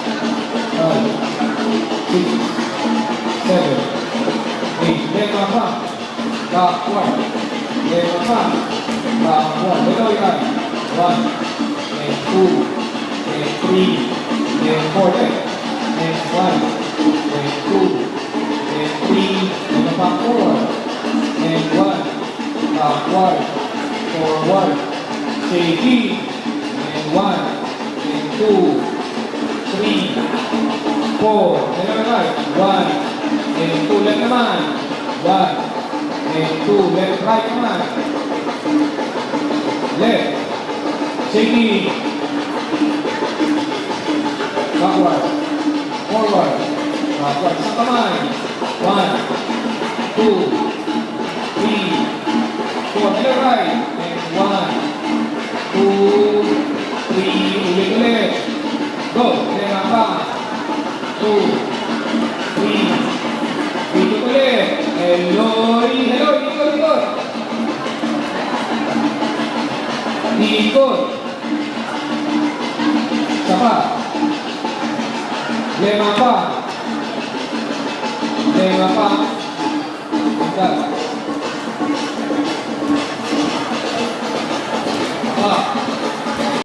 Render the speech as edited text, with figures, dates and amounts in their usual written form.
5, 6, 7, 8. Lima pa. Backward. Lima pa. Backward. Ito yan. 1, and 2, and 3, and 4. And 1, and 2, and 3. Lima pa. 4, and 1. Backward. Forward. Shaking. And 1, and 2, 3, 4. Left right. 1, and 2. Left naman. 1, and 2. Left right naman. Left. Shaking. Backward. Forward. Backward. Sa kamay. 1, 2, 3, 4. Left right. And 1, 2, 3. Ulit. Go. Left pa. 2, 3. Dito ulit. Hello. Ikot. Ikot. Isa pa. Lima pa.